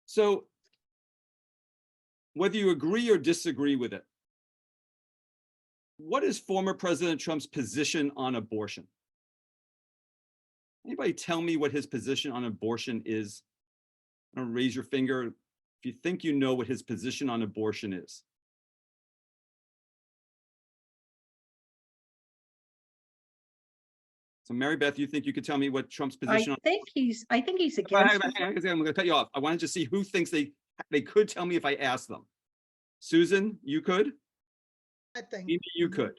So whether you agree or disagree with it, what is former President Trump's position on abortion? Anybody tell me what his position on abortion is? Don't raise your finger if you think you know what his position on abortion is. So Mary Beth, you think you could tell me what Trump's position I think he's on? against. I'm going to cut you off. I wanted to see who thinks they could tell me if I asked them. Susan, you could? I think Amy, you could.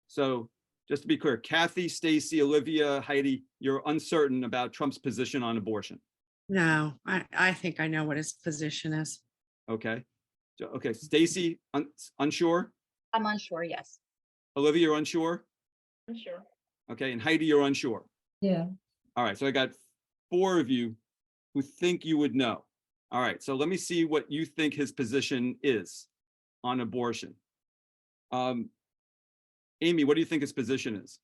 So just to be clear, Kathy, Stacy, Olivia, Heidi, you're uncertain about Trump's position on abortion. No, I think I know what his position is. Okay. So, okay, Stacy, unsure? I'm unsure, yes. Olivia, you're unsure? Unsure. Okay, and Heidi, you're unsure. Yeah. All right, so I got 4 of you who think you would know. All right, so let me see what you think his position is on abortion. Amy, what do you think his position is?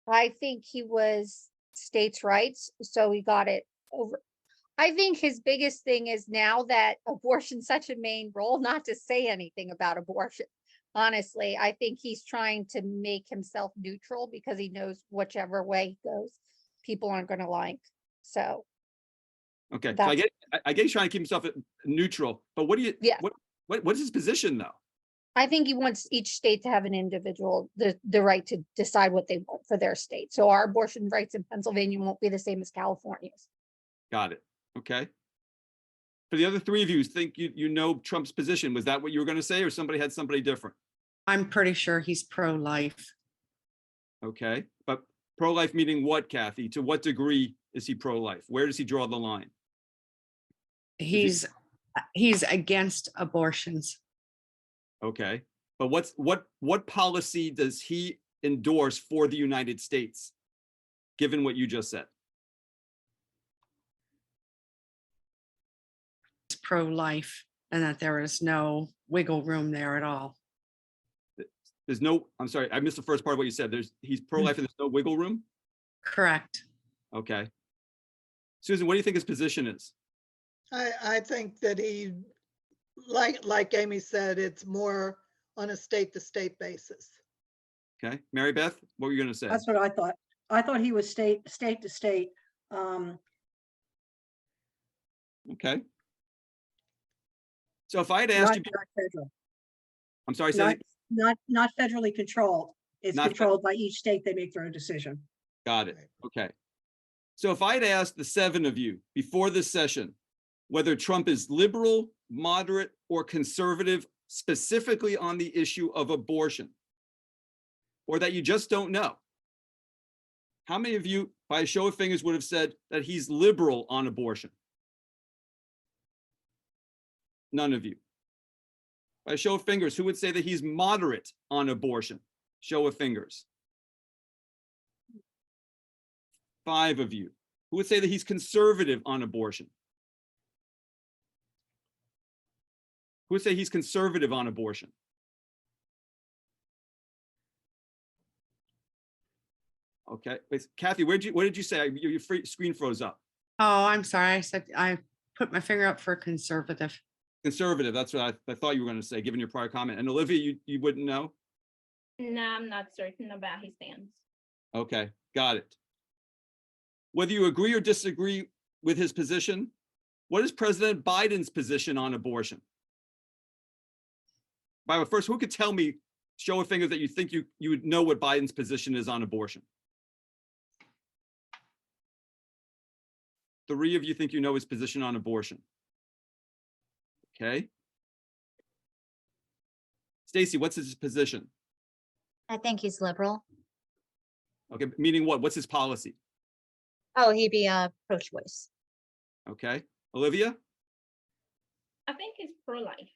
I think he was states' rights, so he got it over. I think his biggest thing is now that abortion's such a main role, not to say anything about abortion. Honestly, I think he's trying to make himself neutral because he knows whichever way he goes, people aren't going to like. So, Okay, so I get he's trying to keep himself neutral, but what do you? Yeah. What is his position though? I think he wants each state to have an individual, the right to decide what they want for their state. So our abortion rights in Pennsylvania won't be the same as California's. Got it. Okay. For the other 3 of you, think you know Trump's position. Was that what you were going to say, or somebody had somebody different? I'm pretty sure he's pro-life. Okay, but pro-life meaning what, Kathy? To what degree is he pro-life? Where does he draw the line? He's against abortions. Okay, but what policy does he endorse for the United States, given what you just said? He's pro-life and that there is no wiggle room there at all. There's no, I'm sorry, I missed the first part of what you said. He's pro-life and there's no wiggle room? Correct. Okay. Susan, what do you think his position is? I think that he, like Amy said, it's more on a state-to-state basis. Okay, Mary Beth, what were you going to say? That's what I thought. I thought he was state to state. Okay. So if I had asked you, Not federal. I'm sorry, say Not federally controlled. It's Not controlled by each state. They make their own decision. got it. Okay. So if I'd asked the 7 of you before this session whether Trump is liberal, moderate, or conservative, specifically on the issue of abortion, or that you just don't know, how many of you, by a show of fingers, would have said that he's liberal on abortion? None of you. By a show of fingers, who would say that he's moderate on abortion? Show of fingers. 5 of you. Who would say that he's conservative on abortion? Who would say he's conservative on abortion? Okay, wait, Kathy, what did you say? Your screen froze up. Oh, I'm sorry. I said I put my finger up for conservative. Conservative, that's what I thought you were going to say, given your prior comment. And Olivia, you wouldn't know? No, I'm not certain about his stance. Okay, got it. Whether you agree or disagree with his position, what is President Biden's position on abortion? By the way, first, who could tell me, show of fingers, that you think you would know what Biden's position is on abortion? 3 of you think you know his position on abortion. Okay. Stacy, what's his position? I think he's liberal. Okay, meaning what? What's his policy? Oh, he'd be pro-choice. Okay. Olivia, I think he's pro-life.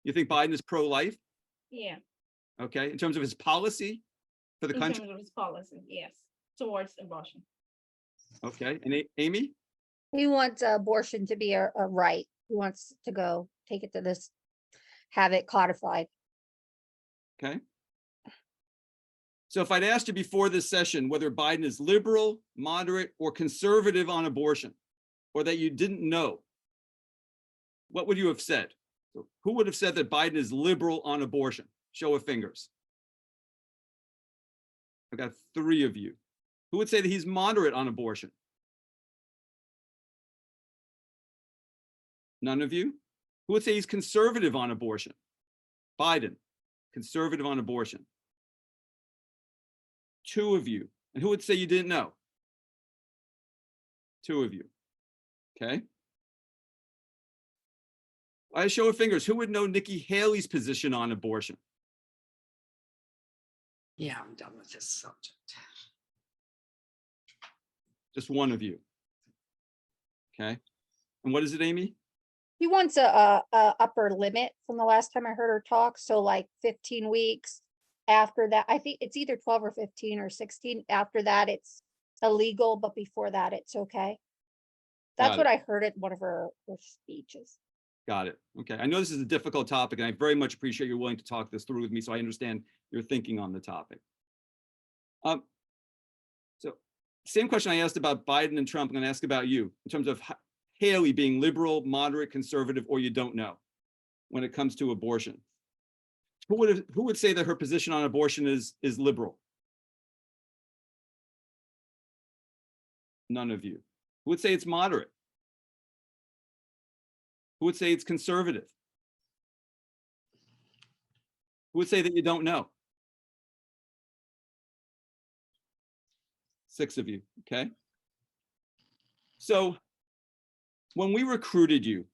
you think Biden is pro-life? Yeah. Okay, in terms of his policy for the In country? terms of his policy, yes, towards abortion. Okay, and Amy? He wants abortion to be a right. He wants to go take it to this, have it codified. Okay. So if I'd asked you before this session whether Biden is liberal, moderate, or conservative on abortion, or that you didn't know, what would you have said? So who would have said that Biden is liberal on abortion? Show of fingers. I've got 3 of you. Who would say that he's moderate on abortion? None of you? Who would say he's conservative on abortion? Biden, conservative on abortion. 2 of you. And who would say you didn't know? 2 of you. Okay. By a show of fingers, who would know Nikki Haley's position on abortion? Yeah, I'm done with this subject. Just 1 of you. Okay. And what is it, Amy? He wants a upper limit from the last time I heard her talk, so like 15 weeks. After that, I think it's either 12 or 15 or 16. After that, it's illegal, but before that, it's okay. That's Got what it. I heard at one of her speeches. Got it. Okay. I know this is a difficult topic, and I very much appreciate you're willing to talk this through with me so I understand your thinking on the topic. So same question I asked about Biden and Trump, I'm going to ask about you in terms of Haley being liberal, moderate, conservative, or you don't know when it comes to abortion. Who would say that her position on abortion is liberal? None of you. Who would say it's moderate? Who would say it's conservative? Who would say that you don't know? 6 of you, okay? So when we recruited you,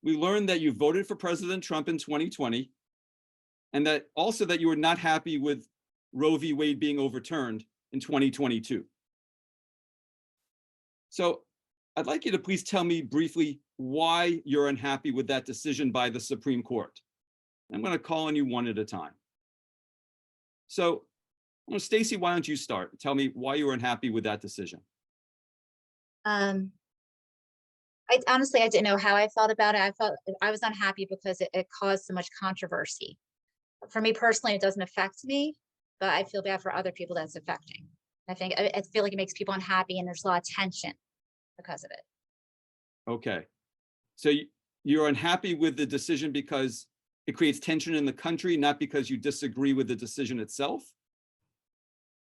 we learned that you voted for President Trump in 2020, and that also that you were not happy with Roe v. Wade being overturned in 2022. So I'd like you to please tell me briefly why you're unhappy with that decision by the Supreme Court. I'm going to call on you one at a time. So, Stacey, why don't you start? Tell me why you were unhappy with that decision. I honestly, I didn't know how I felt about it. I felt I was unhappy because it caused so much controversy. For me personally, it doesn't affect me, but I feel bad for other people that's affecting. I feel like it makes people unhappy and there's a lot of tension because of it. Okay. So you're unhappy with the decision because it creates tension in the country, not because you disagree with the decision itself?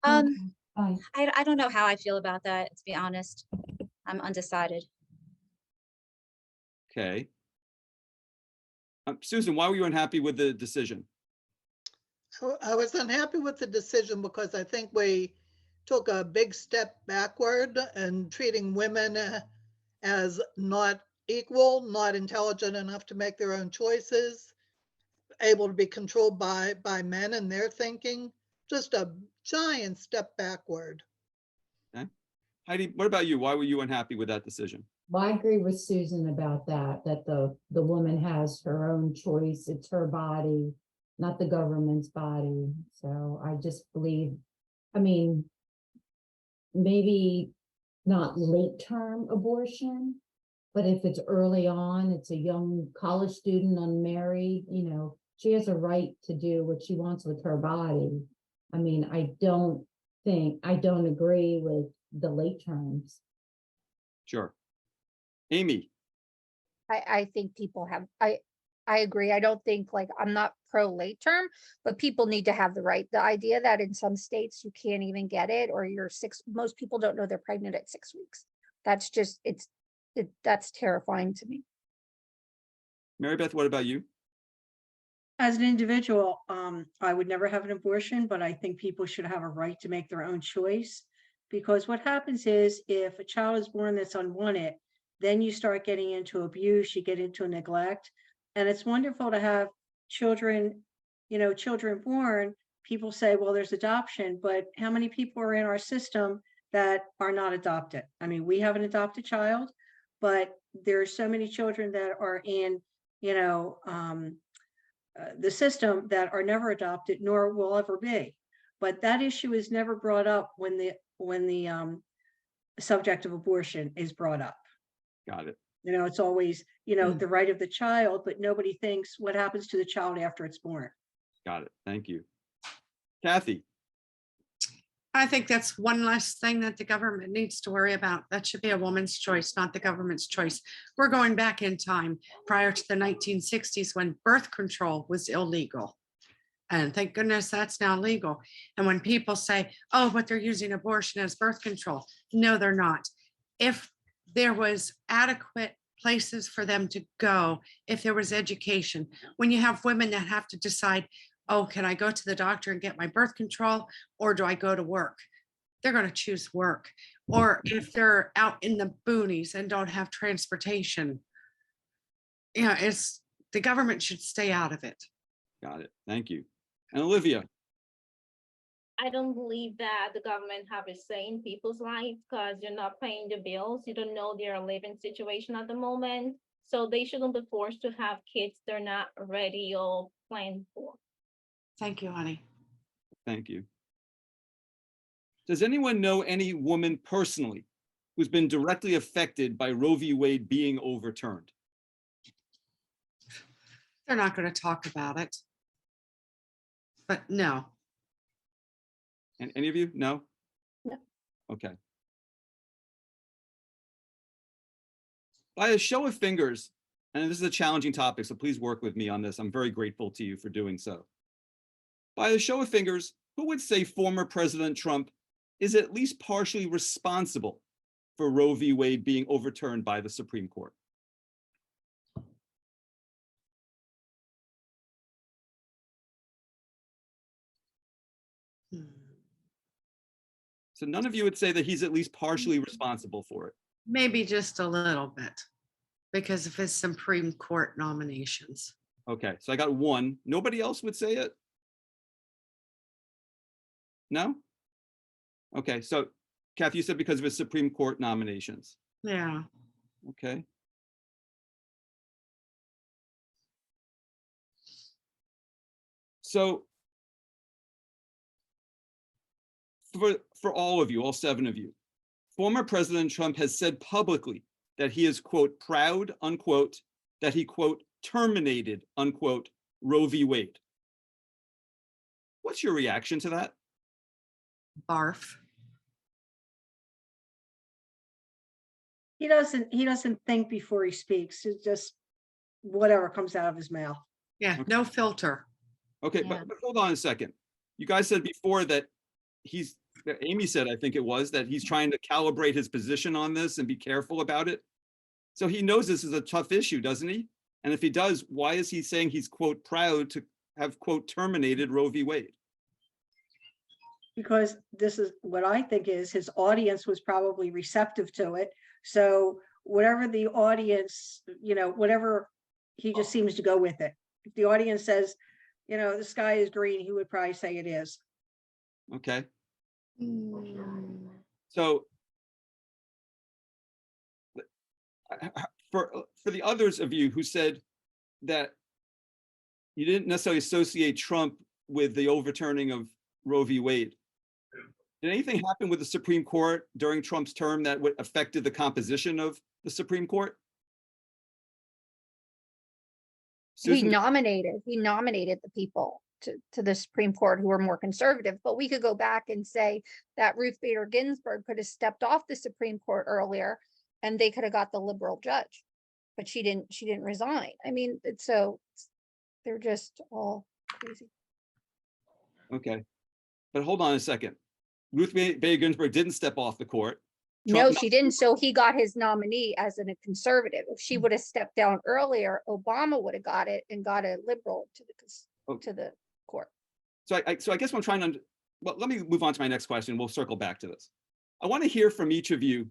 I don't know how I feel about that, to be honest. I'm undecided. Okay. Susan, why were you unhappy with the decision? I was unhappy with the decision because I think we took a big step backward in treating women as not equal, not intelligent enough to make their own choices, able to be controlled by men and their thinking. Just a giant step backward. Okay. Heidi, what about you? Why were you unhappy with that decision? Well, I agree with Susan about that the woman has her own choice. It's her body, not the government's body. So I just believe, I mean, maybe not late term abortion, but if it's early on, it's a young college student, unmarried, she has a right to do what she wants with her body. I mean, I don't agree with the late terms. Sure. Amy. I think people have, I agree. I don't think I'm not pro late term, but people need to have the right. The idea that in some states you can't even get it, or most people don't know they're pregnant at 6 weeks. That's just, that's terrifying to me. Mary Beth, what about you? As an individual, I would never have an abortion, but I think people should have a right to make their own choice. Because what happens is if a child is born that's unwanted, then you start getting into abuse, you get into neglect. And it's wonderful to have children, children born. People say, well, there's adoption, but how many people are in our system that are not adopted? I mean, we have an adopted child, but there's so many children that are in, the system that are never adopted, nor will ever be. But that issue is never brought up when the subject of abortion is brought up. Got it. It's always, the right of the child, but nobody thinks what happens to the child after it's born. Got it. Thank you. Kathy. I think that's one less thing that the government needs to worry about. That should be a woman's choice, not the government's choice. We're going back in time prior to the 1960s when birth control was illegal. And thank goodness that's now legal. And when people say, oh, but they're using abortion as birth control. No, they're not. If there was adequate places for them to go, if there was education, when you have women that have to decide, oh, can I go to the doctor and get my birth control, or do I go to work? They're going to choose work. Or if they're out in the boonies and don't have transportation, yeah, it's the government should stay out of it. Got it. Thank you. And Olivia, I don't believe that the government have a say in people's lives because you're not paying the bills. You don't know their living situation at the moment. So they shouldn't be forced to have kids they're not ready or planned for. Thank you, honey. thank you. Does anyone know any woman personally who's been directly affected by Roe v. Wade being overturned? They're not going to talk about it. But no. And any of you? No? No. Okay. By a show of fingers, and this is a challenging topic, so please work with me on this. I'm very grateful to you for doing so. By a show of fingers, who would say former President Trump is at least partially responsible for Roe v. Wade being overturned by the Supreme Court? So none of you would say that he's at least partially responsible for it. Maybe just a little bit because of his Supreme Court nominations. Okay, so I got one. Nobody else would say it? No? Okay, so Kathy, you said because of his Supreme Court nominations. Yeah. Okay. So for all of you, all 7 of you, former President Trump has said publicly that he is, quote, proud, unquote, that he, quote, terminated, unquote, Roe v. Wade. What's your reaction to that? Barf. He doesn't think before he speaks. It's just whatever comes out of his mouth. Yeah, no filter. Okay, Yeah. but hold on a second. You guys said before that Amy said, I think it was, that he's trying to calibrate his position on this and be careful about it. So he knows this is a tough issue, doesn't he? And if he does, why is he saying he's, quote, proud to have, quote, terminated Roe v. Wade? Because this is what I think is his audience was probably receptive to it. So whatever the audience, whatever, he just seems to go with it. If the audience says, the sky is green, he would probably say it is. Okay. So for the others of you who said that you didn't necessarily associate Trump with the overturning of Roe v. Wade, did anything happen with the Supreme Court during Trump's term that affected the composition of the Supreme Court? He Susan? nominated the people to the Supreme Court who were more conservative, but we could go back and say that Ruth Bader Ginsburg could have stepped off the Supreme Court earlier and they could have got the liberal judge, but she didn't resign. I mean, they're just all crazy. Okay, but hold on a second. Ruth Bader Ginsburg didn't step off the court. No, Trump- she didn't. So he got his nominee as a conservative. If she would have stepped down earlier, Obama would have got it and got a liberal to the court. So I guess what I'm trying to, well, let me move on to my next question. We'll circle back to this. I want to hear from each of you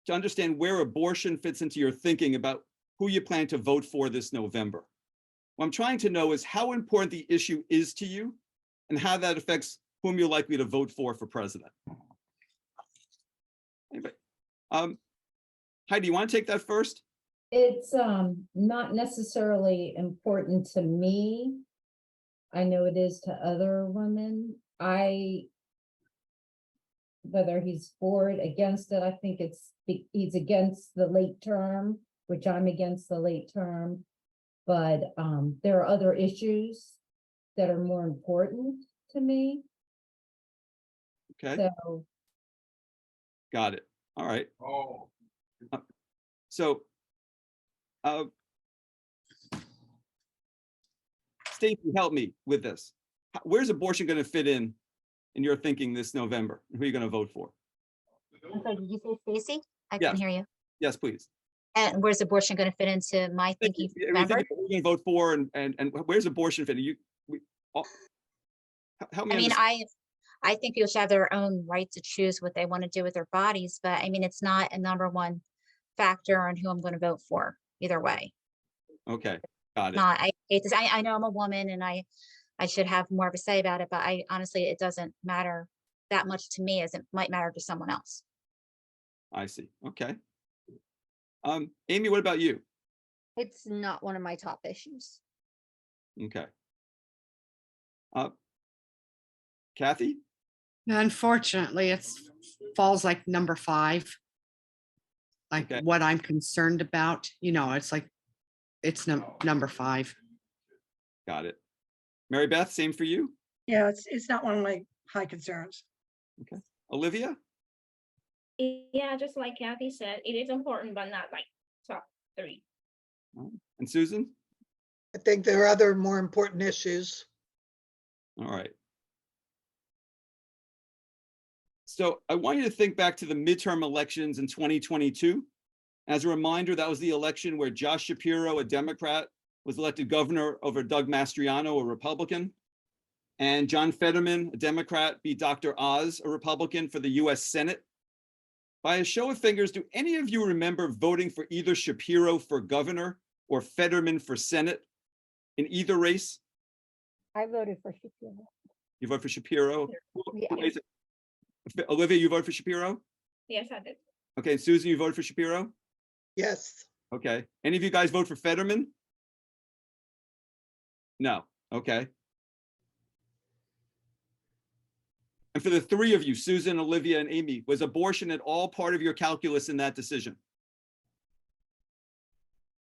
to understand where abortion fits into your thinking about who you plan to vote for this November. What I'm trying to know is how important the issue is to you and how that affects whom you're likely to vote for president. Anybody? Heidi, you want to take that first? It's not necessarily important to me. I know it is to other women. Whether he's for it, against it, I think he's against the late term, which I'm against the late term. But there are other issues that are more important to me. Okay, So, got it. All right. So, Stacey, help me with this. Where's abortion going to fit in your thinking this November? Who are you going to vote for? I'm sorry, did you say Stacy? I Yes. couldn't hear you. Yes, please. And where's abortion going to fit into my thinking? for November? Who are you going to vote for, and where's abortion fit? Help me I mean, understand. I think people should have their own right to choose what they want to do with their bodies, but I mean, it's not a number one factor on who I'm going to vote for either way. Okay, got it. Not, I hate this. I know I'm a woman and I should have more of a say about it, but I honestly, it doesn't matter that much to me as it might matter to someone else. I see. Okay. Amy, what about you? It's not one of my top issues. Okay. Kathy? Unfortunately, it's falls like number 5. Like Okay. what I'm concerned about, it's like, it's number 5. Got it. Mary Beth, same for you? Yeah, it's not one of my high concerns. Olivia? Yeah, just like Kathy said, it is important, but not like top 3. And Susan? I think there are other more important issues. All right. So I want you to think back to the midterm elections in 2022. As a reminder, that was the election where Josh Shapiro, a Democrat, was elected governor over Doug Mastriano, a Republican. And John Fetterman, a Democrat, beat Dr. Oz, a Republican, for the US Senate. By a show of fingers, do any of you remember voting for either Shapiro for governor or Fetterman for Senate in either race? I voted for Shapiro. You vote for Shapiro? Yeah. Olivia, you vote for Shapiro? Yes, I did. Okay, and Susan, you voted for Shapiro? Yes, Okay. Any of you guys vote for Fetterman? No. Okay. And for the 3 of you, Susan, Olivia, and Amy, was abortion at all part of your calculus in that decision?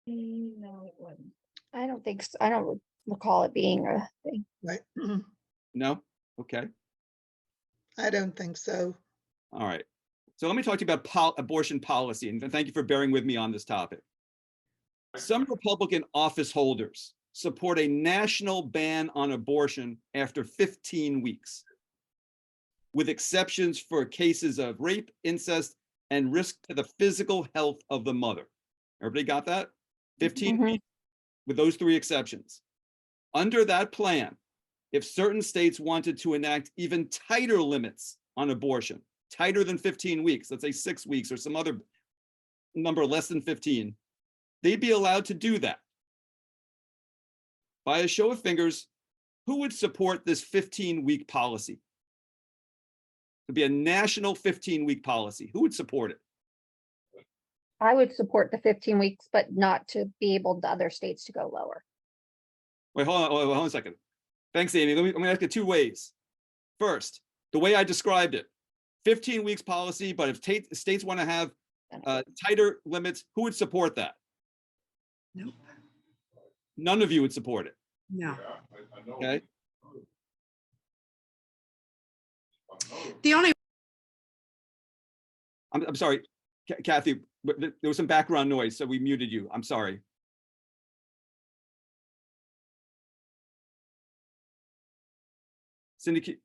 No, it wasn't. I don't think so. I don't recall it being a thing. right. No? Okay. I don't think so. All right. So let me talk to you about abortion policy, and thank you for bearing with me on this topic. Some Republican office holders support a national ban on abortion after 15 weeks, with exceptions for cases of rape, incest, and risk to the physical health of the mother. Everybody got that? 15 Mhm. weeks with those 3 exceptions. Under that plan, if certain states wanted to enact even tighter limits on abortion, tighter than 15 weeks, let's say 6 weeks or some other number less than 15, they'd be allowed to do that. By a show of fingers, who would support this 15-week policy? To be a national 15-week policy, who would support it? I would support the 15 weeks, but not to be able the other states to go lower. Wait, hold on a second. Thanks, Amy. I'm gonna ask it 2 ways. First, the way I described it, 15 weeks policy, but if states want to have tighter limits, who would support that? Nope. None of you would support it, No. okay? The only I'm sorry, Kathy, but there was some background noise, so we muted you. I'm sorry. Cindy,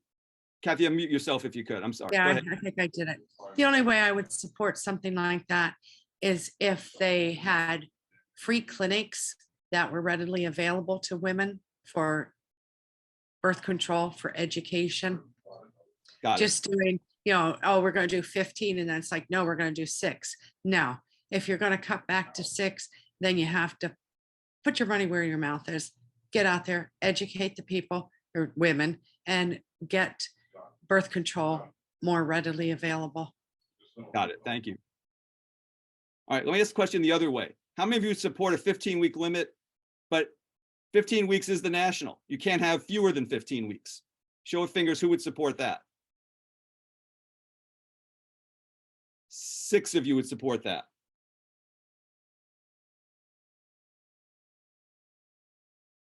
Kathy, unmute yourself if you could. I'm sorry. Go Yeah, ahead. I think I did it. The only way I would support something like that is if they had free clinics that were readily available to women for birth control, for education. Got it. Just doing, oh, we're going to do 15 and then it's like, no, we're going to do 6. No, if you're going to cut back to 6, then you have to put your money where your mouth is. Get out there, educate the people or women, and get birth control more readily available. Got it. Thank you. All right, let me ask the question the other way. How many of you support a 15-week limit, but 15 weeks is the national? You can't have fewer than 15 weeks. Show of fingers, who would support that? 6 of you would support that.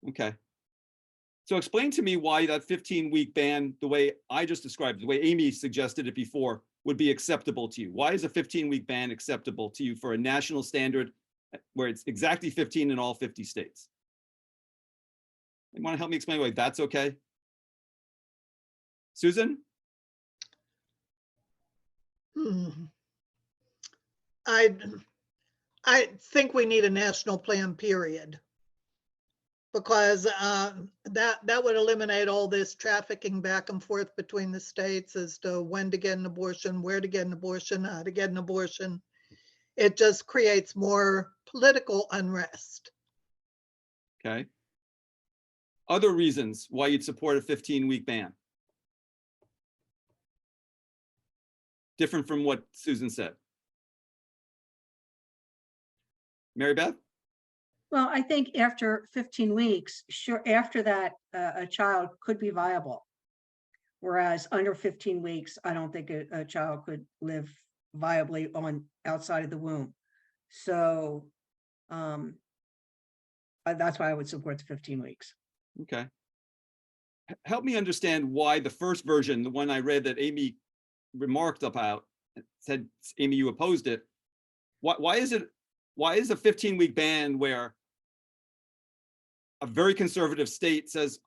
Okay. So explain to me why that 15-week ban, the way I just described, the way Amy suggested it before, would be acceptable to you. Why is a 15-week ban acceptable to you for a national standard where it's exactly 15 in all 50 states? You want to help me explain why that's okay? Susan? Hmm. I think we need a national plan, period. Because that would eliminate all this trafficking back and forth between the states as to when to get an abortion, where to get an abortion, how to get an abortion. It just creates more political unrest. Okay. Other reasons why you'd support a 15-week ban? Different from what Susan said. Mary Beth? Well, I think after 15 weeks, sure, after that, a child could be viable. Whereas under 15 weeks, I don't think a child could live viably on outside of the womb. So that's why I would support the 15 weeks. Okay. Help me understand why the first version, the one I read that Amy remarked about, said, Amy, you opposed it. Why is a 15-week ban where a very conservative state says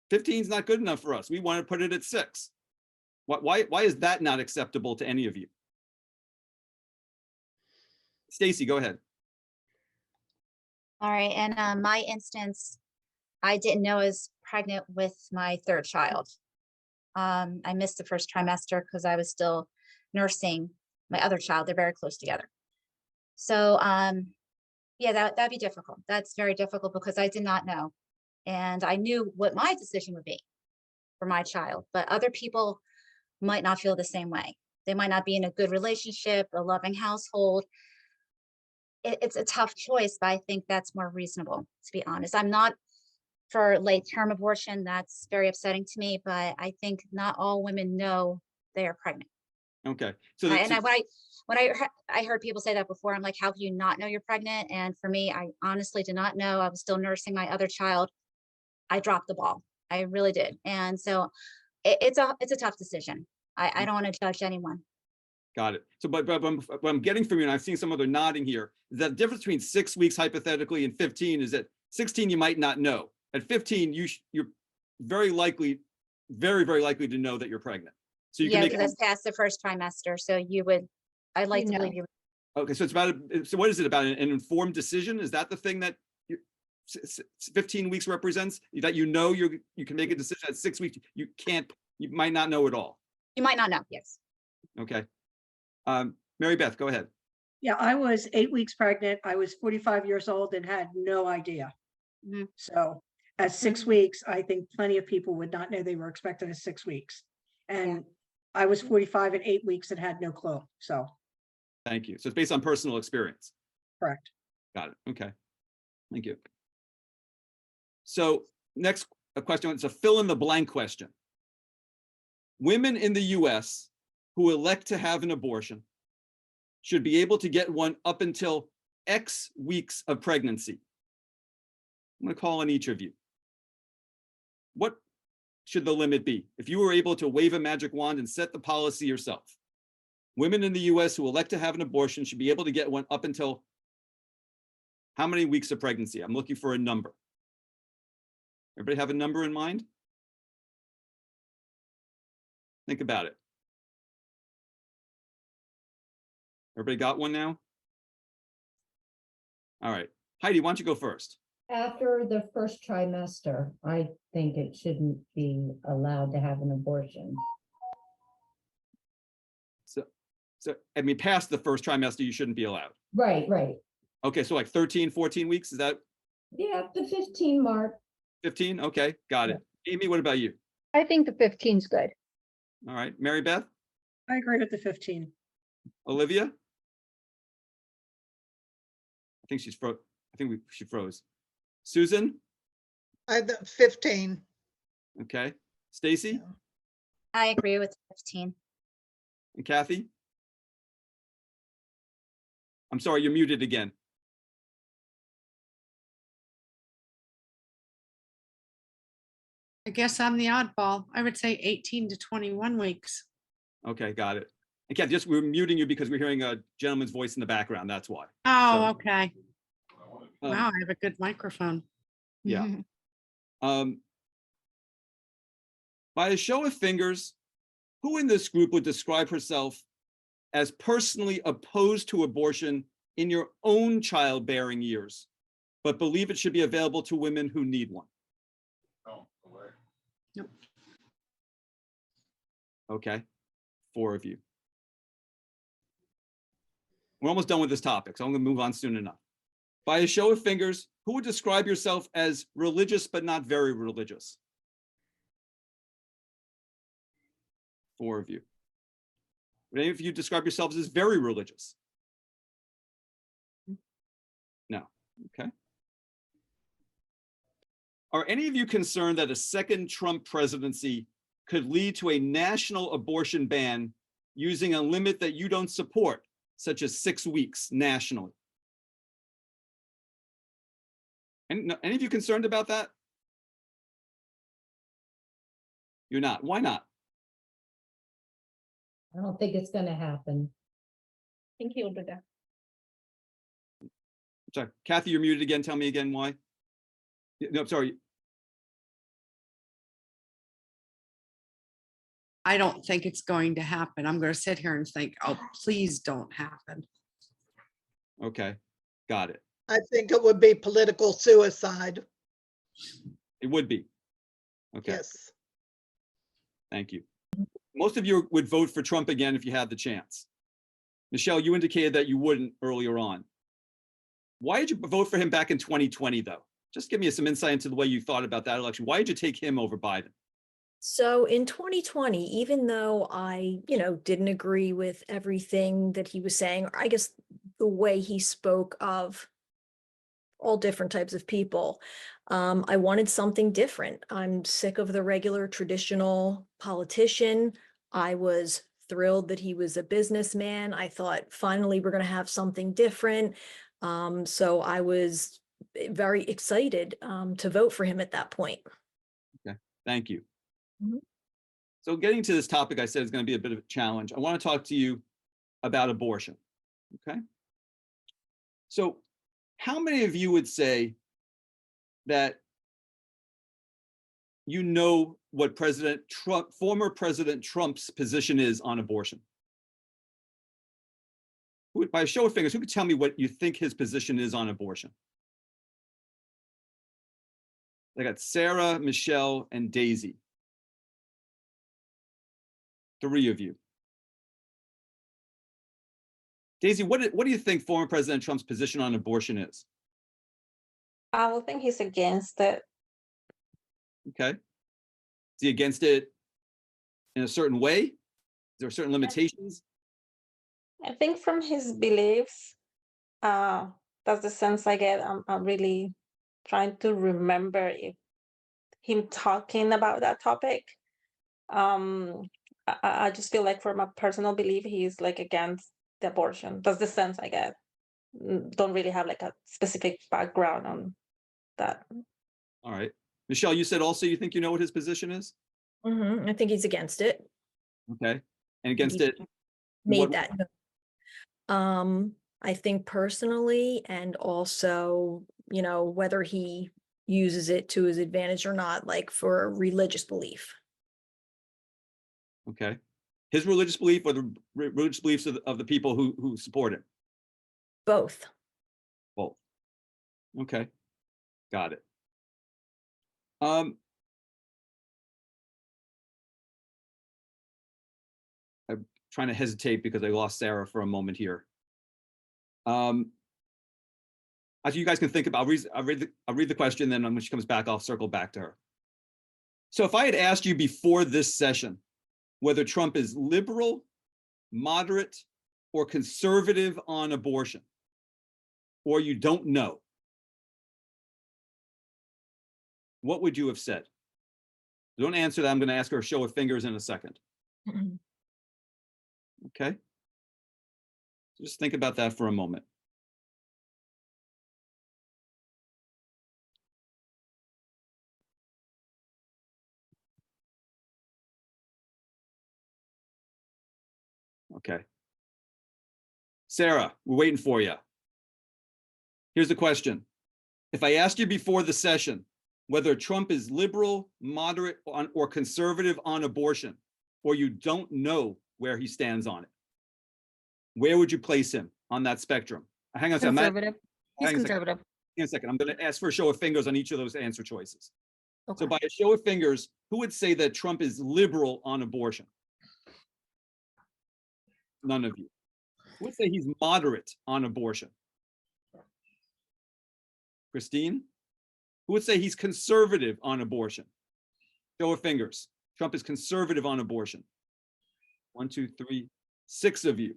15 is not good enough for us, we want to put it at 6? Why is that not acceptable to any of you? Stacy, go ahead. All right, and my instance, I didn't know I was pregnant with my third child. I missed the first trimester because I was still nursing my other child. They're very close together. So yeah, that'd be difficult. That's very difficult because I did not know. And I knew what my decision would be for my child, but other people might not feel the same way. They might not be in a good relationship, a loving household. It's a tough choice, but I think that's more reasonable, to be honest. I'm not for late term abortion. That's very upsetting to me, but I think not all women know they are pregnant. Okay. So, And I heard people say that before, I'm like, how can you not know you're pregnant? And for me, I honestly did not know. I was still nursing my other child. I dropped the ball. I really did. And so it's a tough decision. I don't want to judge anyone. got it. So, but what I'm getting from you, and I've seen some other nodding here, is that the difference between 6 weeks hypothetically and 15 is that 16 you might not know. At 15, you're very likely to know that you're pregnant. So you Yeah, can because make. that's past the first trimester. So I'd like to know. believe you. Okay, so it's about so what is it about, an informed decision? Is that the thing that 15 weeks represents? That you can make a decision at 6 weeks. You might not know at all. You might not know. Yes. Okay. Mary Beth, go ahead. Yeah, I was 8 weeks pregnant. I was 45 years old and had no idea. Mhm. So at 6 weeks, I think plenty of people would not know they were expected at 6 weeks. And I was 45 and 8 weeks and had no clue. So Thank you. So it's based on personal experience. correct. Got it. Okay. Thank you. So next question, it's a fill in the blank question. Women in the US who elect to have an abortion should be able to get one up until X weeks of pregnancy. I'm going to call on each of you. What should the limit be? If you were able to wave a magic wand and set the policy yourself, women in the US who elect to have an abortion should be able to get one up until how many weeks of pregnancy? I'm looking for a number. Everybody have a number in mind? Think about it. Everybody got one now? All right. Heidi, why don't you go first? After the first trimester, I think it shouldn't be allowed to have an abortion. So, I mean, past the first trimester, you shouldn't be allowed. Right. Okay, so like 13, 14 weeks, is that Yeah, the 15 mark. 15? Okay, got it. Amy, what about you? I think the 15's good. All right, Mary Beth, I agree with the 15. Olivia? I think she froze. Susan? 15. Okay. Stacy I agree with 15. and Kathy? I'm sorry, you're muted again. guess I'm the oddball. I would say 18 to 21 weeks. Okay, got it. And Kathy, just we're muting you because we're hearing a gentleman's voice in the background. That's why. Oh, okay. Um, Wow, I have a good microphone. Yeah. By a show of fingers, who in this group would describe herself as personally opposed to abortion in your own childbearing years, but believe it should be available to women who need one? Nope. Okay, 4 of you. We're almost done with this topic, so I'm gonna move on soon enough. By a show of fingers, who would describe yourself as religious but not very religious? 4 of you. Would any of you describe yourselves as very religious? No, okay. Are any of you concerned that a second Trump presidency could lead to a national abortion ban using a limit that you don't support, such as 6 weeks nationally? Any of you concerned about that? You're not. Why not? I don't think it's gonna happen. I think he'll do that. Sorry, Kathy, you're muted again. Tell me again why. No, I'm sorry. I don't think it's going to happen. I'm going to sit here and think, oh, please don't happen. Okay, got it. I think it would be political suicide. It would be. Okay, Yes. thank you. Most of you would vote for Trump again if you had the chance. Michelle, you indicated that you wouldn't earlier on. Why did you vote for him back in 2020, though? Just give me some insight into the way you thought about that election. Why did you take him over Biden? So in 2020, even though I, didn't agree with everything that he was saying, or I guess the way he spoke of all different types of people, I wanted something different. I'm sick of the regular traditional politician. I was thrilled that he was a businessman. I thought finally we're going to have something different. So I was very excited to vote for him at that point. Okay, thank you. Mhm. So getting to this topic, I said is going to be a bit of a challenge. I want to talk to you about abortion. Okay. So how many of you would say that you know what President Trump, former President Trump's position is on abortion? By a show of fingers, who could tell me what you think his position is on abortion? I got Sarah, Michelle, and Daisy. 3 of you. Daisy, what do you think former President Trump's position on abortion is? I would think he's against it. Okay. Is he against it in a certain way? Is there certain limitations? I think from his beliefs, that's the sense I get. I'm really trying to remember if him talking about that topic. I just feel like from a personal belief, he's like against the abortion. That's the sense I get. Don't really have like a specific background on that. All right. Michelle, you said also you think you know what his position is? I think he's against it. Okay. And against He it? Made what- that. I think personally, and also, whether he uses it to his advantage or not, like for religious belief. Okay. His religious belief or the religious beliefs of the people who support him? Both. Both. Okay. Got it. I'm trying to hesitate because I lost Sarah for a moment here. As you guys can think about, I'll read the question, then when she comes back, I'll circle back to her. So if I had asked you before this session whether Trump is liberal, moderate, or conservative on abortion, or you don't know, what would you have said? Don't answer that. I'm going to ask her a show of fingers in a second. Okay. Just think about that for a moment. Okay. Sarah, we're waiting for you. Here's the question. If I asked you before the session whether Trump is liberal, moderate, or conservative on abortion, or you don't know where he stands on it, where would you place him on that spectrum? Hang on a second. Conservative. He's hang on a second. conservative. Hang on a second. I'm going to ask for a show of fingers on each of those answer choices. So Okay. by a show of fingers, who would say that Trump is liberal on abortion? None of you. Who would say he's moderate on abortion? Christine? Who would say he's conservative on abortion? Show of fingers. Trump is conservative on abortion. 1, 2, 3, 6 of you.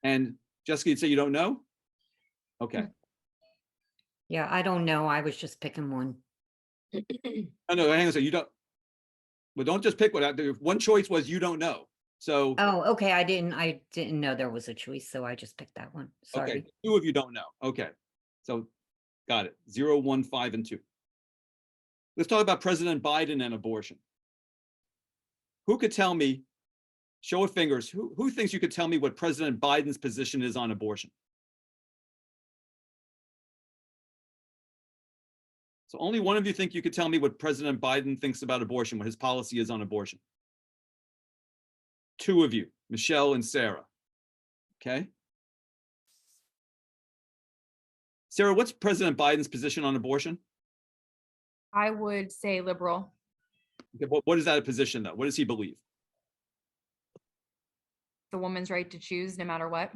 And Jessica, you'd say you don't know? Okay. Yeah, I don't know. I was just picking one. Oh, no, hang on a second. You don't, but don't just pick one. One choice was you don't know. So, Oh, okay. I didn't know there was a choice, so I just picked that one. okay, Sorry. 2 of you don't know. Okay. So, got it. 0, 1, 5, and 2. Let's talk about President Biden and abortion. Who could tell me, show of fingers, who thinks you could tell me what President Biden's position is on abortion? So only one of you think you could tell me what President Biden thinks about abortion, what his policy is on abortion. 2 of you, Michelle and Sarah. Okay. Sarah, what's President Biden's position on abortion? I would say liberal. Okay, what is that a position though? What does he believe? The woman's right to choose no matter what.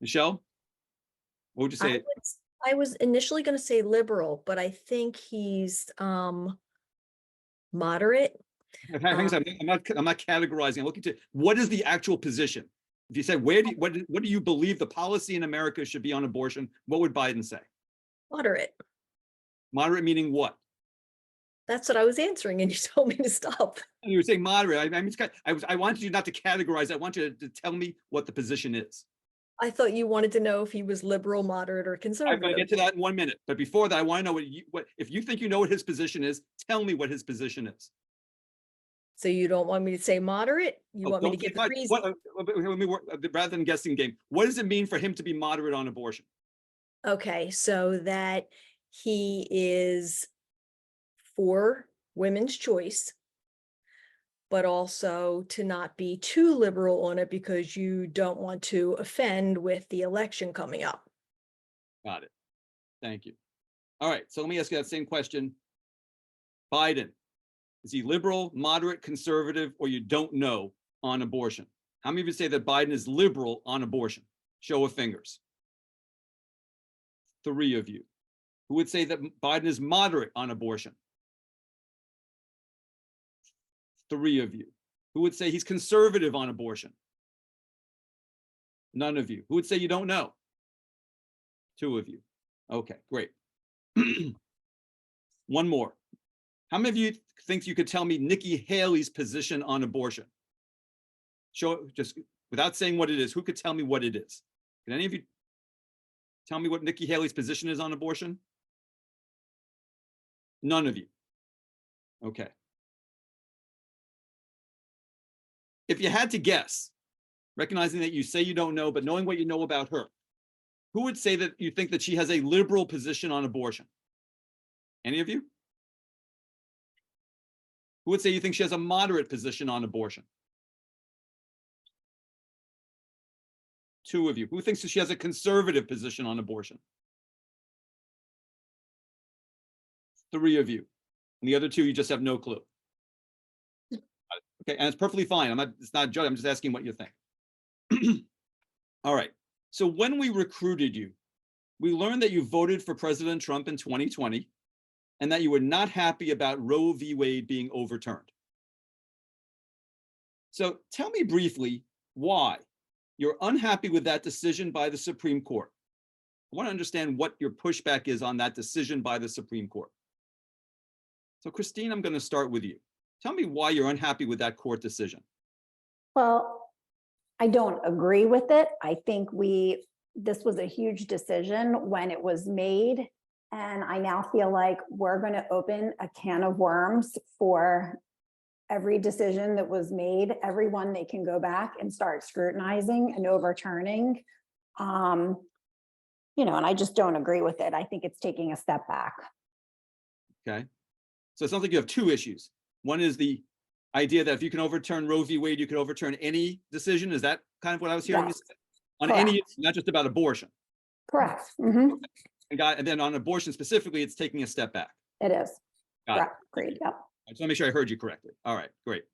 Michelle? What would you say? I was initially going to say liberal, but I think he's moderate. Hang on a second, I'm not categorizing. I'm looking to what is the actual position? If you said what do you believe the policy in America should be on abortion, what would Biden say? Moderate. Moderate meaning what? That's what I was answering, and you told me to stop. You were saying moderate. I mean, I wanted you not to categorize. I want you to tell me what the position is. I thought you wanted to know if he was liberal, moderate, or I'm going to conservative. get to that in 1 minute. But before that, I want to know what if you think you know what his position is, tell me what his position is. So you don't want me to say moderate? You Oh, want me to don't give say the mod- reason? let me work, rather than guessing game, what does it mean for him to be moderate on abortion? Okay, so that he is for women's choice, but also to not be too liberal on it because you don't want to offend with the election coming up. Got it. Thank you. All right, so let me ask you that same question. Biden, is he liberal, moderate, conservative, or you don't know on abortion? How many of you say that Biden is liberal on abortion? Show of fingers. 3 of you. Who would say that Biden is moderate on abortion? 3 of you. Who would say he's conservative on abortion? None of you. Who would say you don't know? 2 of you. Okay, great. 1 more. How many of you think you could tell me Nikki Haley's position on abortion? Show just without saying what it is. Who could tell me what it is? Can any of you tell me what Nikki Haley's position is on abortion? None of you. Okay. If you had to guess, recognizing that you say you don't know, but knowing what you know about her, who would say that you think that she has a liberal position on abortion? Any of you? Who would say you think she has a moderate position on abortion? 2 of you. Who thinks that she has a conservative position on abortion? 3 of you. And the other 2, you just have no clue. Okay, and it's perfectly fine. It's not a judge. I'm just asking what you think. All right. So when we recruited you, we learned that you voted for President Trump in 2020 and that you were not happy about Roe v. Wade being overturned. So tell me briefly why you're unhappy with that decision by the Supreme Court. I want to understand what your pushback is on that decision by the Supreme Court. So Christine, I'm going to start with you. Tell me why you're unhappy with that court decision. Well, I don't agree with it. I think this was a huge decision when it was made. And I now feel like we're going to open a can of worms for every decision that was made, everyone they can go back and start scrutinizing and overturning. And I just don't agree with it. I think it's taking a step back. Okay. So it sounds like you have two issues. One is the idea that if you can overturn Roe v. Wade, you can overturn any decision. Is that kind of what I was hearing you Yes. say? On any, Correct. not just about abortion. Correct. Mhm. And then on abortion specifically, it's taking a step back. It is. Got it. Correct. Agreed. Yep. I just want to make sure I heard you correctly. All right, great.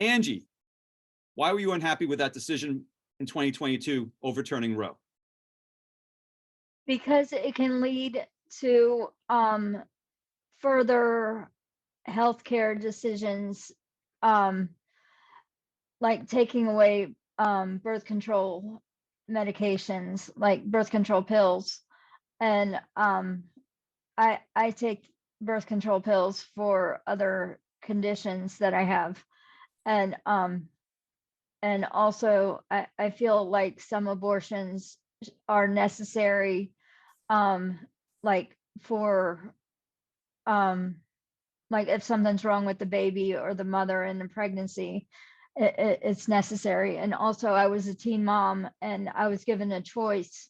Angie, why were you unhappy with that decision in 2022 overturning Roe? Because it can lead to further healthcare decisions, like taking away birth control medications, like birth control pills. And I take birth control pills for other conditions that I have. And also I feel like some abortions are necessary, like for like if something's wrong with the baby or the mother in the pregnancy, it's necessary. And also I was a teen mom and I was given a choice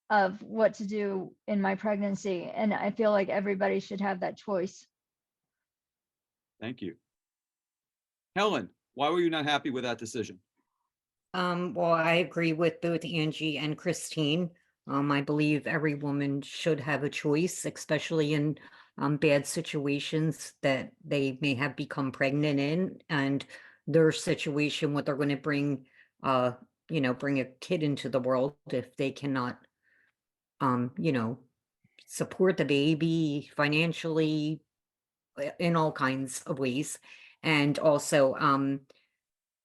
of what to do in my pregnancy. And I feel like everybody should have that choice. Thank you. Helen, why were you not happy with that decision? Well, I agree with both Angie and Christine. I believe every woman should have a choice, especially in bad situations that they may have become pregnant in, and their situation, what they're going to bring, bring a kid into the world if they cannot, support the baby financially in all kinds of ways. And also,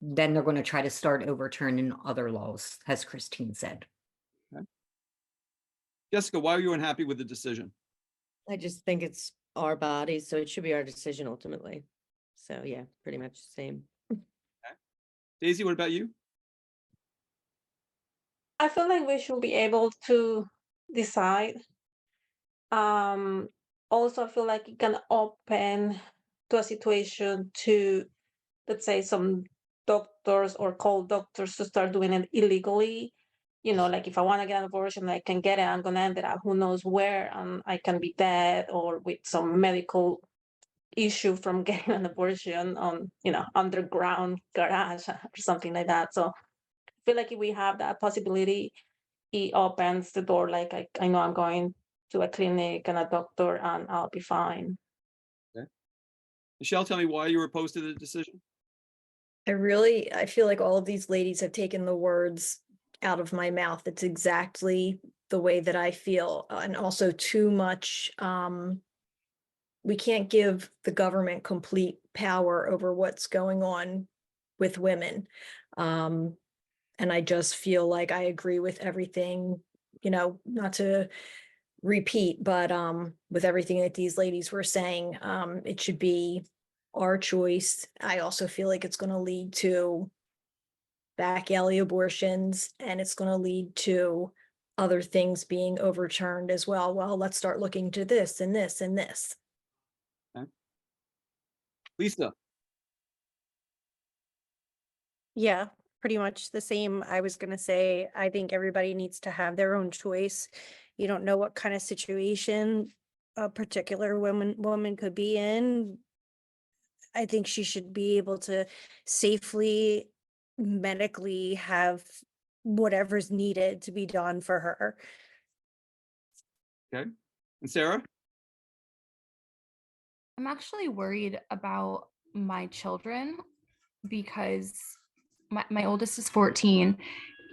then they're going to try to start overturning other laws, as Christine said. Jessica, why were you unhappy with the decision? I just think it's our body, so it should be our decision ultimately. So yeah, pretty much the same. Daisy, what about you? I feel like we should be able to decide. Also, I feel like it can open to a situation to, let's say, some doctors or call doctors to start doing it illegally. Like if I want to get an abortion, I can get it. I'm going to end it up who knows where, and I can be dead or with some medical issue from getting an abortion on, underground garage or something like that. So I feel like if we have that possibility, it opens the door. Like I know I'm going to a clinic and a doctor and I'll be fine. Okay. Michelle, tell me why you were opposed to the decision. I feel like all of these ladies have taken the words out of my mouth. It's exactly the way that I feel. And also too much, we can't give the government complete power over what's going on with women. And I just feel like I agree with everything, not to repeat, but with everything that these ladies were saying, it should be our choice. I also feel like it's going to lead to back alley abortions, and it's going to lead to other things being overturned as well. Well, let's start looking to this and this and this. Okay. Lisa. Yeah, pretty much the same. I was going to say, I think everybody needs to have their own choice. You don't know what kind of situation a particular woman could be in. I think she should be able to safely medically have whatever's needed to be done for her. Okay. And Sarah? I'm actually worried about my children because my oldest is 14.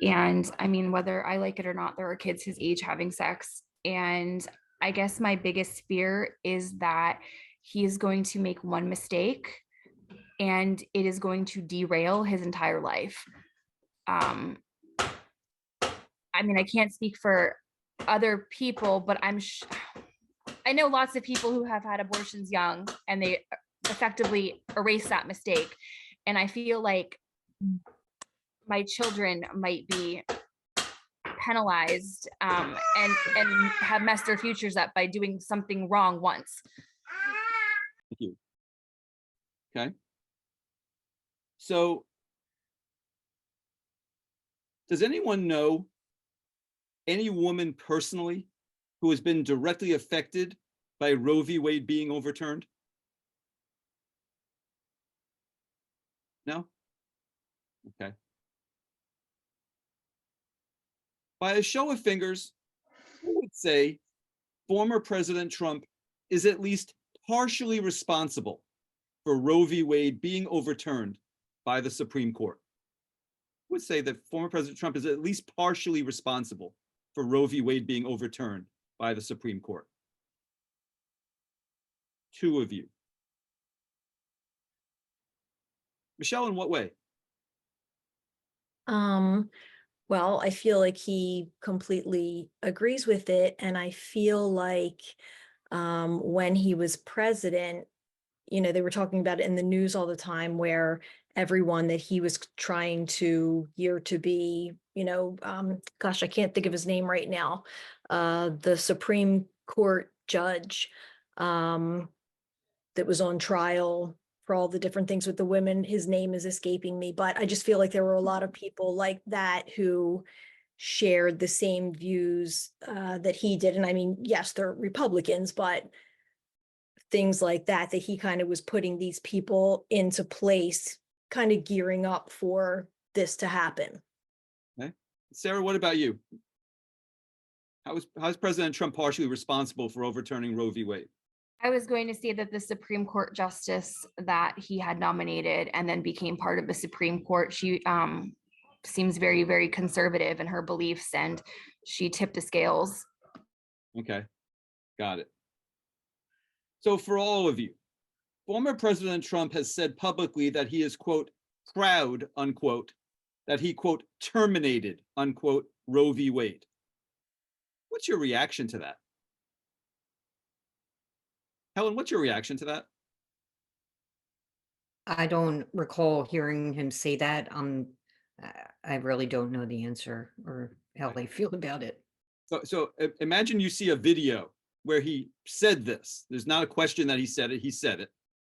And I mean, whether I like it or not, there are kids his age having sex. And I guess my biggest fear is that he is going to make one mistake and it is going to derail his entire life. I mean, I can't speak for other people, but I know lots of people who have had abortions young and they effectively erase that mistake. And I feel like my children might be penalized and have messed their futures up by doing something wrong once. Thank you. Okay. So does anyone know any woman personally who has been directly affected by Roe v. Wade being overturned? No? Okay. By a show of fingers, who would say former President Trump is at least partially responsible for Roe v. Wade being overturned by the Supreme Court? Who would say that former President Trump is at least partially responsible for Roe v. Wade being overturned by the Supreme Court? Two of you. Michelle, in what way? Well, I feel like he completely agrees with it. And I feel like when he was president, you know, they were talking about it in the news all the time where everyone that he was trying to gear to be, you know, gosh, I can't think of his name right now, the Supreme Court judge that was on trial for all the different things with the women. His name is escaping me, but I just feel like there were a lot of people like that who shared the same views that he did. And I mean, yes, they're Republicans, but things like that, that he kind of was putting these people into place, kind of gearing up for this to happen. Okay. Sarah, what about you? How is President Trump partially responsible for overturning Roe v. Wade? I was going to say that the Supreme Court justice that he had nominated and then became part of the Supreme Court, she seems very, very conservative in her beliefs, and she tipped the scales. Okay, got it. So for all of you, former President Trump has said publicly that he is, quote, proud, unquote, that he, quote, terminated, unquote, Roe v. Wade. What's your reaction to that? Helen, what's your reaction to that? I don't recall hearing him say that. I really don't know the answer or how they feel about it. So imagine you see a video where he said this. There's not a question that he said it. He said it.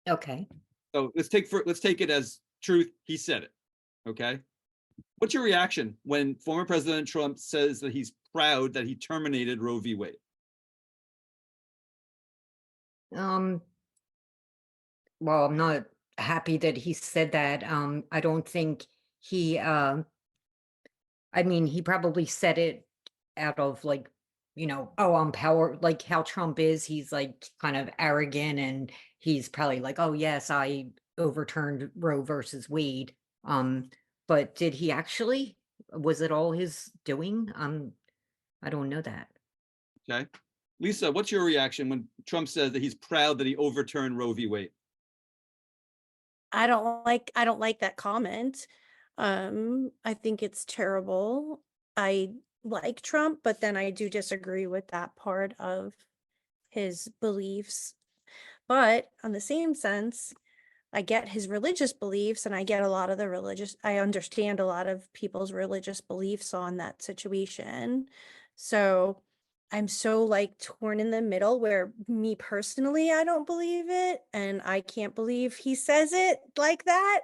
Okay. So let's take it as truth. He said it. Okay. What's your reaction when former President Trump says that he's proud that he terminated Roe v. Wade? Well, I'm not happy that he said that. I don't think he, I mean, he probably said it out of like, you know, oh, I'm power, like how Trump is. He's like kind of arrogant and he's probably like, oh yes, I overturned Roe versus Wade. But did he actually, was it all his doing? I don't know that. Okay. Lisa, what's your reaction when Trump says that he's proud that he overturned Roe v. Wade? I don't like that comment. I think it's terrible. I like Trump, but then I do disagree with that part of his beliefs. But on the same sense, I get his religious beliefs and I get a lot of I understand a lot of people's religious beliefs on that situation. So I'm so like torn in the middle where me personally, I don't believe it and I can't believe he says it like that.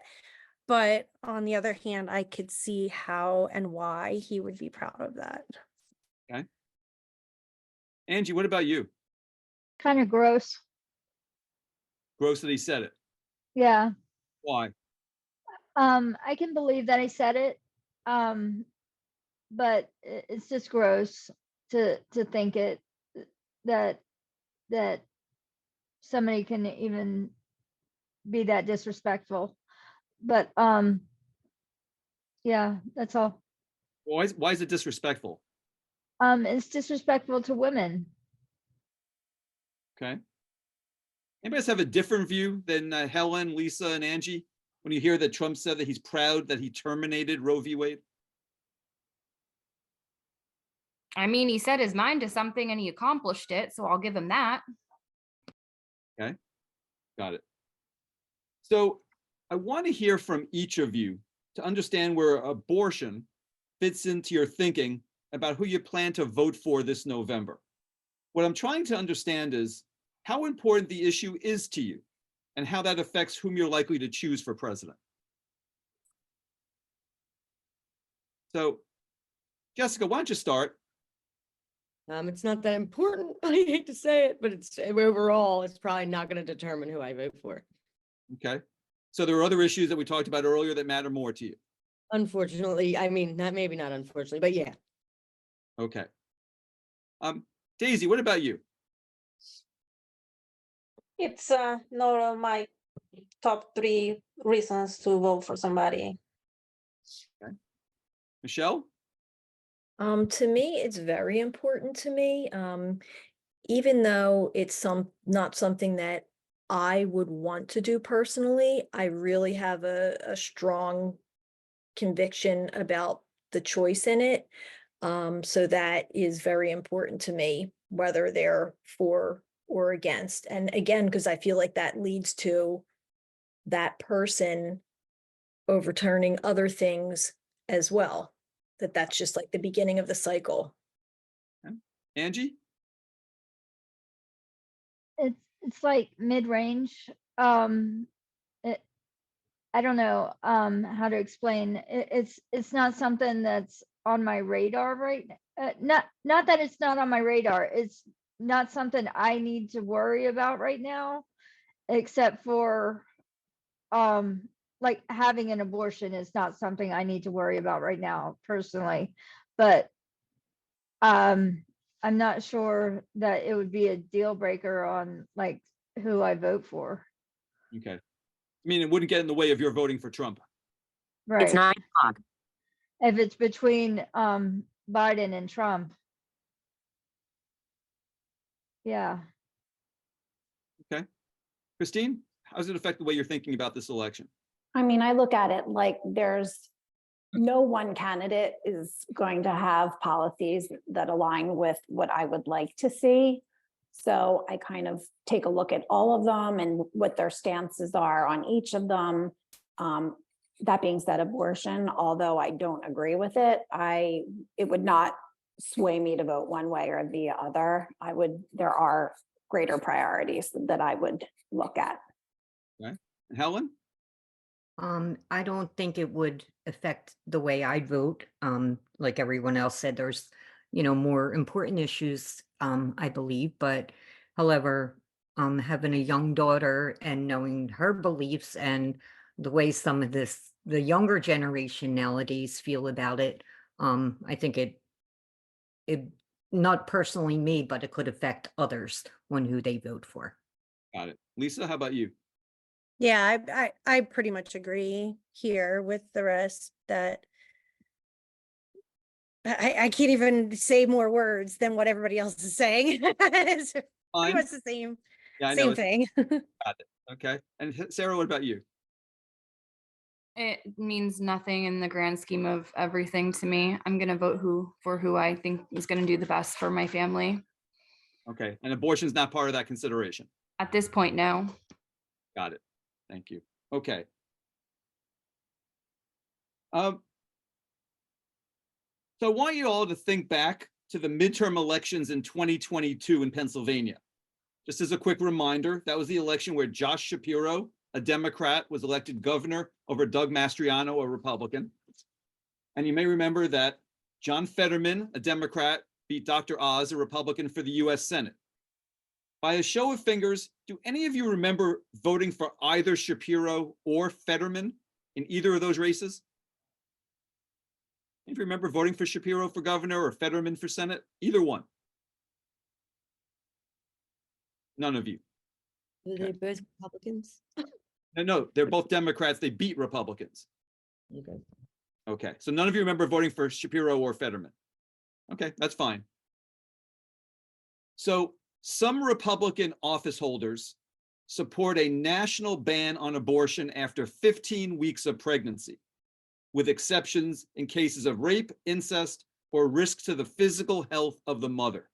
But on the other hand, I could see how and why he would be proud of that. Okay. Angie, what about you? Kind of gross. Gross that he said it. Yeah. Why? I can believe that he said it. But it's just gross to think it that somebody can even be that disrespectful. But yeah, that's all. Why is it disrespectful? It's disrespectful to women. Okay. Anybody else have a different view than Helen, Lisa, and Angie when you hear that Trump said that he's proud that he terminated Roe v. Wade? I mean, he set his mind to something and he accomplished it, so I'll give him that. Okay, got it. So I want to hear from each of you to understand where abortion fits into your thinking about who you plan to vote for this November. What I'm trying to understand is how important the issue is to you. and how that affects whom you're likely to choose for president. So, Jessica, why don't you start? It's not that important. I hate to say it, but it's overall, it's probably not going to determine who I vote for. Okay. So there are other issues that we talked about earlier that matter more to you. Unfortunately, I mean, maybe not unfortunately, but yeah. Okay. Daisy, what about you? It's not on my top 3 reasons to vote for somebody. Michelle? To me, it's very important to me. Even though it's not something that I would want to do personally, I really have a strong conviction about the choice in it. So that is very important to me, whether they're for or against. And again, because I feel like that leads to that person overturning other things as well. That's just like the beginning of the cycle. Okay. Angie? It's like mid-range. I don't know how to explain. It's not something that's on my radar right. Not that it's not on my radar. It's not something I need to worry about right now, except for like having an abortion is not something I need to worry about right now personally. But I'm not sure that it would be a deal breaker on like who I vote for. Okay. I mean, it wouldn't get in the way of your voting for Trump. Right. It's 9 o'clock. If it's between Biden and Trump. Yeah. Okay. Christine, how does it affect the way you're thinking about this election? I mean, I look at it like there's no one candidate is going to have policies that align with what I would like to see. So I kind of take a look at all of them and what their stances are on each of them. That being said, abortion, although I don't agree with it, it would not sway me to vote one way or the other. There are greater priorities that I would look at. Okay. And Helen? I don't think it would affect the way I vote. Like everyone else said, there's, more important issues, I believe. But however, having a young daughter and knowing her beliefs and the way some of the younger generation nowadays feel about it, I think it not personally me, but it could affect others on who they vote for. Got it. Lisa, how about you? Yeah, I pretty much agree here with the rest that I can't even say more words than what everybody else is saying. It's pretty Fine. much the same, Yeah, I know. same thing. Got it. Okay. And Sarah, what about you? It means nothing in the grand scheme of everything to me. I'm going to vote for who I think is going to do the best for my family. Okay. And abortion's not part of that consideration. At this point, no. Got it. Thank you. Okay. So I want you all to think back to the midterm elections in 2022 in Pennsylvania. Just as a quick reminder, that was the election where Josh Shapiro, a Democrat, was elected governor over Doug Mastriano, a Republican. And you may remember that John Fetterman, a Democrat, beat Dr. Oz, a Republican, for the US Senate. By a show of fingers, do any of you remember voting for either Shapiro or Fetterman in either of those races? If you remember voting for Shapiro for governor or Fetterman for Senate, either one. None of you. Are they both Republicans? No, they're both Democrats. They beat Republicans. Okay. Okay, so none of you remember voting for Shapiro or Fetterman. Okay, that's fine. So some Republican office holders support a national ban on abortion after 15 weeks of pregnancy, with exceptions in cases of rape, incest, or risk to the physical health of the mother.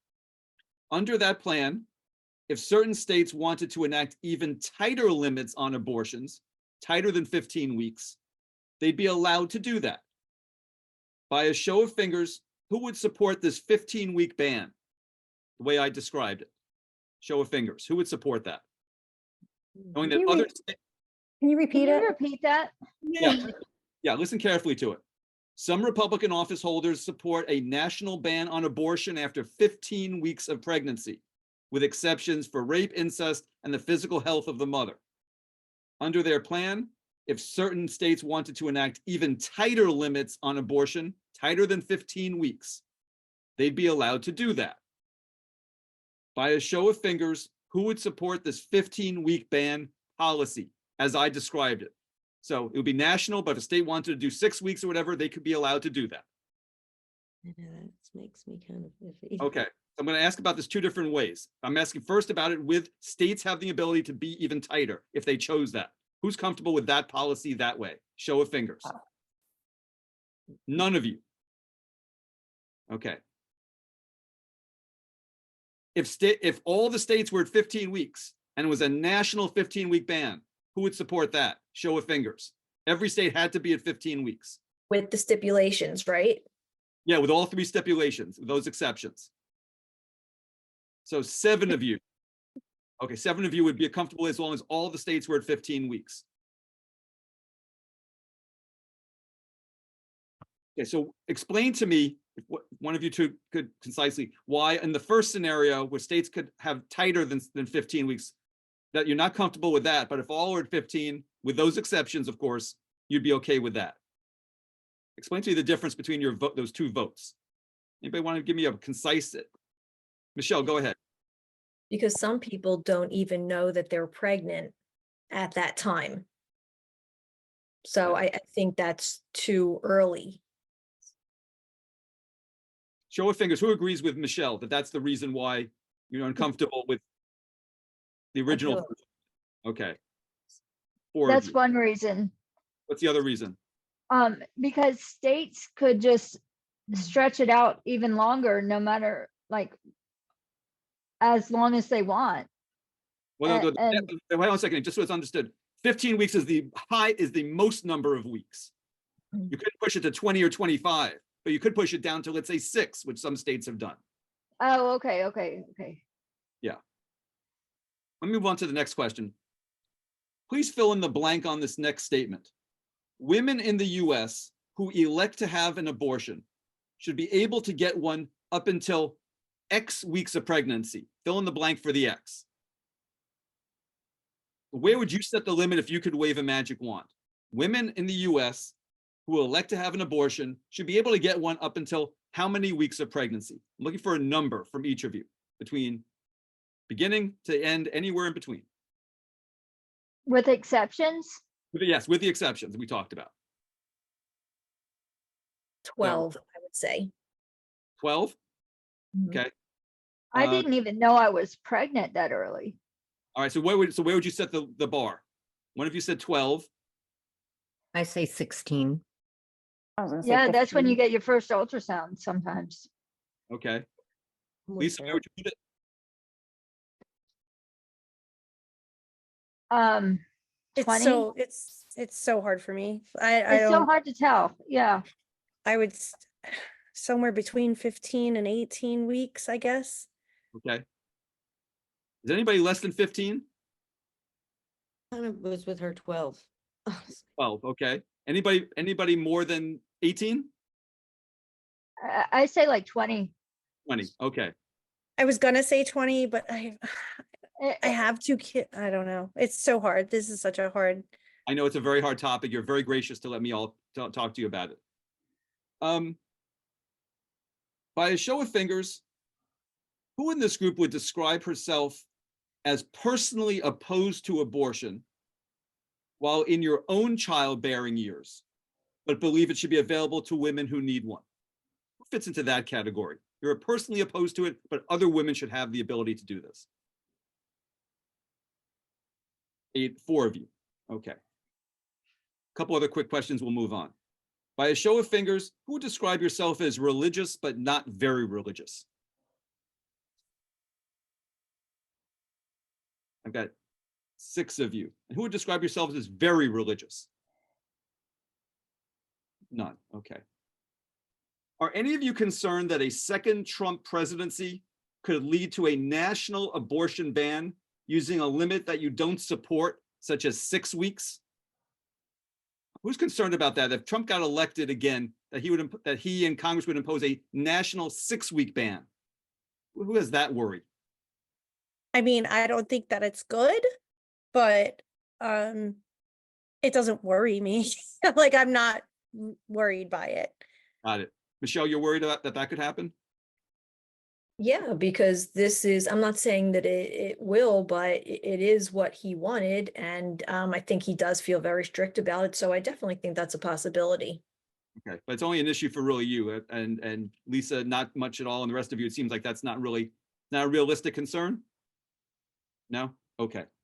Under that plan, if certain states wanted to enact even tighter limits on abortions, tighter than 15 weeks, they'd be allowed to do that. By a show of fingers, who would support this 15-week ban, the way I described it? Show of fingers, who would support that? knowing Can that you other, Can you Can repeat you it? repeat that? yeah, listen carefully to it. Some Republican office holders support a national ban on abortion after 15 weeks of pregnancy, with exceptions for rape, incest, and the physical health of the mother. Under their plan, if certain states wanted to enact even tighter limits on abortion, tighter than 15 weeks, they'd be allowed to do that. By a show of fingers, who would support this 15-week ban policy as I described it? So it would be national, but if a state wanted to do 6 weeks or whatever, they could be allowed to do that. I know that makes me kind of iffy. Okay, so I'm going to ask about this two different ways. I'm asking first about it with states have the ability to be even tighter if they chose that. Who's comfortable with that policy that way? Show of fingers. None of you. Okay. If all the states were at 15 weeks and it was a national 15-week ban, who would support that? Show of fingers. Every state had to be at 15 weeks. With the stipulations, right? Yeah, with all 3 stipulations, with those exceptions. So 7 of you. Okay, 7 of you would be comfortable as long as all the states were at 15 weeks. Okay, so explain to me, if one of you two could concisely, why in the first scenario where states could have tighter than 15 weeks, that you're not comfortable with that, but if all are at 15, with those exceptions, of course, you'd be okay with that. Explain to me the difference between your vote, those 2 votes. Anybody want to give me a concise? Michelle, go ahead. Because some people don't even know that they're pregnant at that time. So I think that's too early. Show of fingers, who agrees with Michelle that that's the reason why you're uncomfortable with the original? do. Okay. 4 of That's you. one reason. What's the other reason? Because states could just stretch it out even longer, no matter, like, as long as they want. Well, no, And- wait on a second, just so it's understood. 15 weeks is the most number of weeks. You couldn't push it to 20 or 25, but you could push it down to, let's say, 6, which some states have done. Oh, okay. Yeah. Let me move on to the next question. Please fill in the blank on this next statement. Women in the US who elect to have an abortion should be able to get one up until X weeks of pregnancy. Fill in the blank for the X. Where would you set the limit if you could wave a magic wand? Women in the US who elect to have an abortion should be able to get one up until how many weeks of pregnancy? I'm looking for a number from each of you between beginning to end, anywhere in between. With exceptions? Yes, with the exceptions that we talked about. 12, I would say. 12? Mhm. Okay. I Uh, didn't even know I was pregnant that early. All right, so where would you set the bar? One of you said 12. I say 16. I was gonna say Yeah, that's when you 15. get your first ultrasound sometimes. Okay. I'm with Lisa, where that. would you put it? It's 20? so, it's so hard for me. I It's so don't, hard to tell. Yeah. I would, somewhere between 15 and 18 weeks, I guess. Okay. Is anybody less than 15? Kind of was with her 12. 12, okay. Anybody more than 18? I say like 20. 20, okay. I was gonna say 20, but I Eh, have 2 kids. I don't know. It's so hard. This is such a hard. I know it's a very hard topic. You're very gracious to let me all talk to you about it. By a show of fingers, who in this group would describe herself as personally opposed to abortion while in your own childbearing years, but believe it should be available to women who need one? Who fits into that category? You're personally opposed to it, but other women should have the ability to do this. 4 of you. Okay. A couple other quick questions, we'll move on. By a show of fingers, who would describe yourself as religious but not very religious? I've got 6 of you. And who would describe yourselves as very religious? None. Okay. Are any of you concerned that a second Trump presidency could lead to a national abortion ban using a limit that you don't support, such as 6 weeks? Who's concerned about that? If Trump got elected again, that he and Congress would impose a national 6-week ban? Who has that worry? I mean, I don't think that it's good, but it doesn't worry me. Like, I'm not worried by it. Got it. Michelle, you're worried about that could happen? Yeah, because this is, I'm not saying that it will, but it is what he wanted. And I think he does feel very strict about it. So I definitely think that's a possibility. Okay, but it's only an issue for really you and Lisa, not much at all. And the rest of you, it seems like that's not a realistic concern? No? Okay.